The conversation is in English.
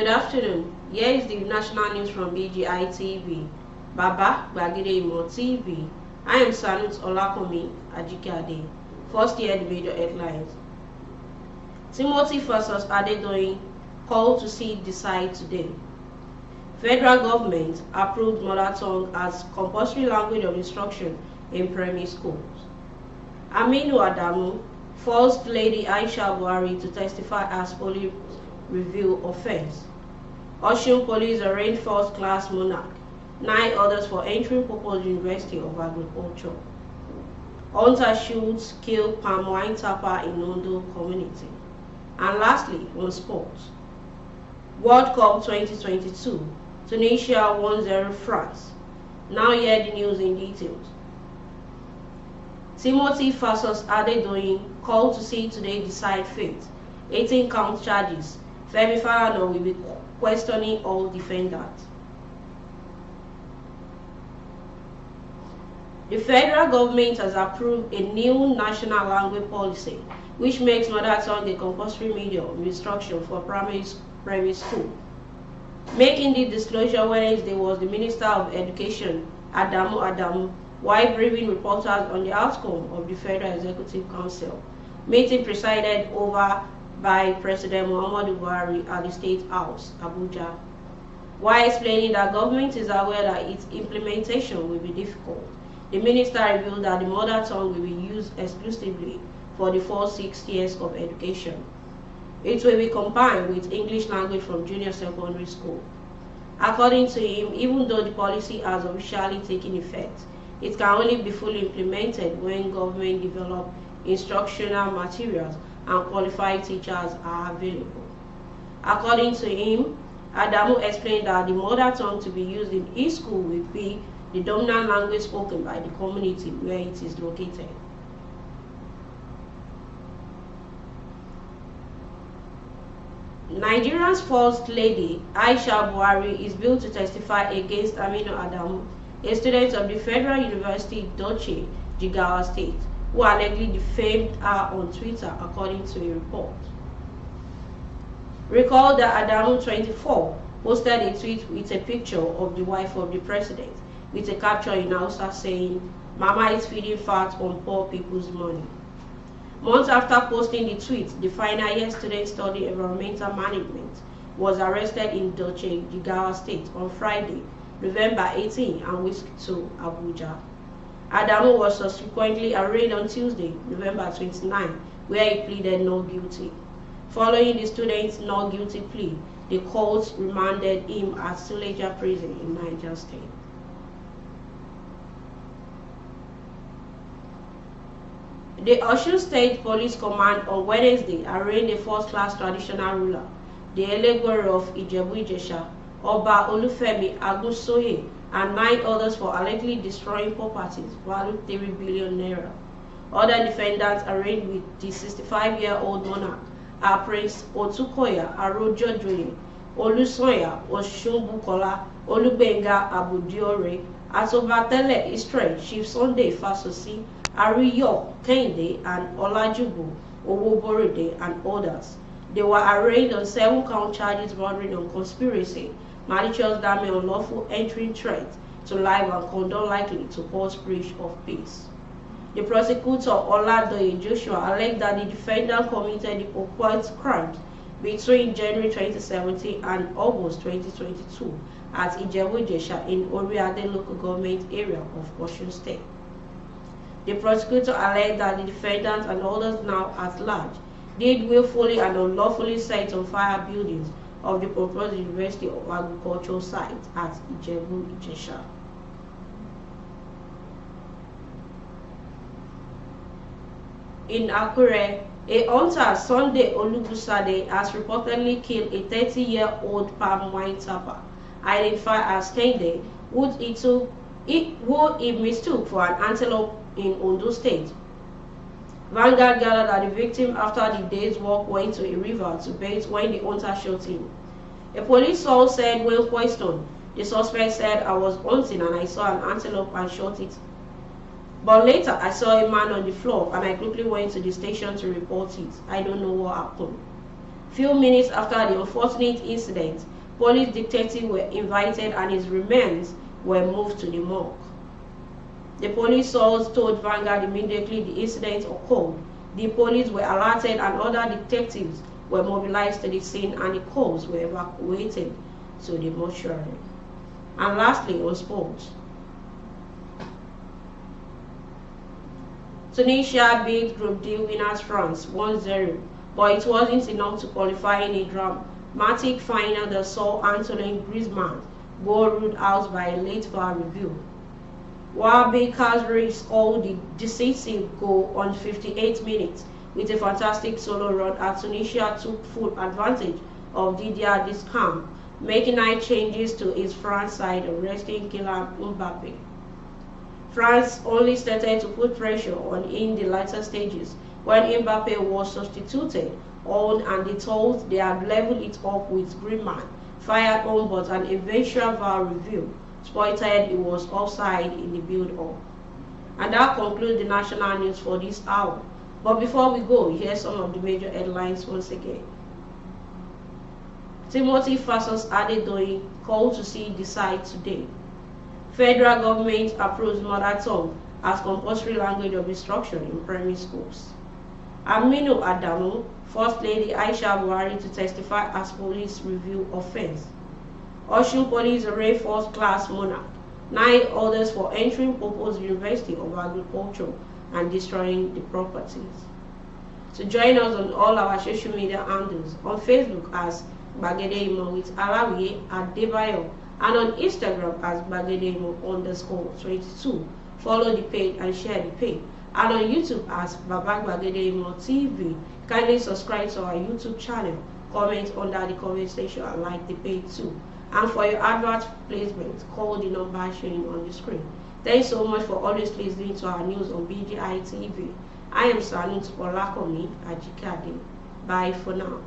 Good afternoon. Here is the national news from BGI TV. Baba Gbagede Imo TV. I am Sanut Olakomi Ajikade. First year the major headlines. Timothy versus Adedoyin, call to see decide today. Federal government approved mother tongue as compulsory language of instruction in primary schools. Aminu Adamu forced Lady Aisha Buhari to testify as police review offense. Osun police arraigned first-class monarch, 9 others for entering proposed University of Agriculture. Hunter shoots kill palm wine tapper in Ondo community. And lastly, on sports. World Cup 2022, Tunisia 1-0 France. Now hear the news in details. Timothy versus Adedoyin, called to see today decide fate. 18 count charges. Femi Falana will be questioning all defendants. The federal government has approved a new national language policy, which makes mother tongue a compulsory medium of instruction for primary school. Making the disclosure Wednesday was the Minister of Education, Adamu, while briefing reporters on the outcome of the Federal Executive Council meeting presided over by President Muhammadu Buhari at the State House, Abuja. While explaining that government is aware that its implementation will be difficult, the minister revealed that the mother tongue will be used exclusively for the first 6 years of education. It will be combined with English language from junior secondary school. According to him, even though the policy has officially taken effect, it can only be fully implemented when government develop instructional materials and qualified teachers are available. According to him, Adamu explained that the mother tongue to be used in each school will be the dominant language spoken by the community where it is located. Nigeria's First Lady, Aisha Buhari, is billed to testify against Aminu Adamu, a student of the Federal University Doche, Jigawa State, who allegedly defamed her on Twitter, according to a report. Recall that Adamu, 24, posted a tweet with a picture of the wife of the president, with a caption in Hausa saying, "Mama is feeding fat on poor people's money." Months after posting the tweet, the final year student studying environmental management was arrested in Doche, Jigawa State on Friday, November 18, and whisked to Abuja. Adamu was subsequently arraigned on Tuesday, November 29, where he pleaded not guilty. Following the student's not guilty plea, the court remanded him at Suleja Prison in Niger State. The Osun State Police Command on Wednesday arraigned a first-class traditional ruler, the Elegwere of Ijebu-Ijesha, Oba Olufemi Agunsoye, and 9 others for allegedly destroying properties valued 3 billion naira. Other defendants arraigned with the 65-year-old monarch are Prince Otukoya Arojojoye, Olusoya Osunbukola, Olugbenga Abudiore, Atobatele Israel, Chief Sunday Fasosi, Ariyo Kende, and Olajubu Owoborede, and others. They were arraigned on 7 count charges bordering on conspiracy, malicious damage, unlawful entering threat to life, and condone likely to cause breach of peace. The prosecutor, Oladoye Joshua, alleged that the defendant committed the purported crimes between January 2017 and August 2022 at Ijebu-Ijesha in Oriade local government area of Osun State. The prosecutor alleged that the defendant and others now at large did willfully and unlawfully set on fire buildings of the proposed University of Agriculture site at Ijebu-Ijesha. In Akure, a hunter, Sunday Olubusade, has reportedly killed a 30-year-old palm wine tapper, identified as Kende, who he mistook for an antelope in Ondo State. Vanguard gathered that the victim, after the day's walk, went to a river to bathe when the hunter shot him. A police source said when questioned, the suspect said, "I was hunting and I saw an antelope and shot it. But later I saw a man on the floor and I quickly went to the station to report it. I don't know what happened." Few minutes after the unfortunate incident, police detectives were invited and his remains were moved to the morgue. The police source told Vanguard immediately the incident occurred. The police were alerted and other detectives were mobilized to the scene and the corpses were evacuated to the mortuary. And lastly, on sports. Tunisia beat Group D winners France 1-0, but it wasn't enough to qualify in a dramatic final that saw Antoine Griezmann goal ruled out by a late VAR review. While Bakers scored the decisive goal on 58 minutes with a fantastic solo run, as Tunisia took full advantage of Didier Deschamps, making 9 changes to his France side, resting Kylian Mbappe. France only started to put pressure on in the later stages when Mbappe was substituted on and they thought they had leveled it up with Griezmann fired home, but an eventual VAR review spotted it was offside in the build-up. And that concludes the national news for this hour. But before we go, here's some of the major headlines once again. Timothy versus Adedoyin called to see decide today. Federal government approves mother tongue as compulsory language of instruction in primary schools. Aminu Adamu, First Lady Aisha Buhari to testify as police review offense. Osun police arrest first-class monarch. 9 others for entering proposed University of Agriculture and destroying the properties. So join us on all our social media handles, on Facebook as Gbagede Imo with Alawiye Adebayo, and on Instagram as Gbagede_22. Follow the page and share the page. And on YouTube as Baba Gbagede Imo TV. Kindly subscribe to our YouTube channel, comment under the comment section and like the page too. And for your advert placement, call the number showing on the screen. Thanks so much for always listening to our news on BGI TV. I am Sanut Olakomi Ajikade. Bye for now.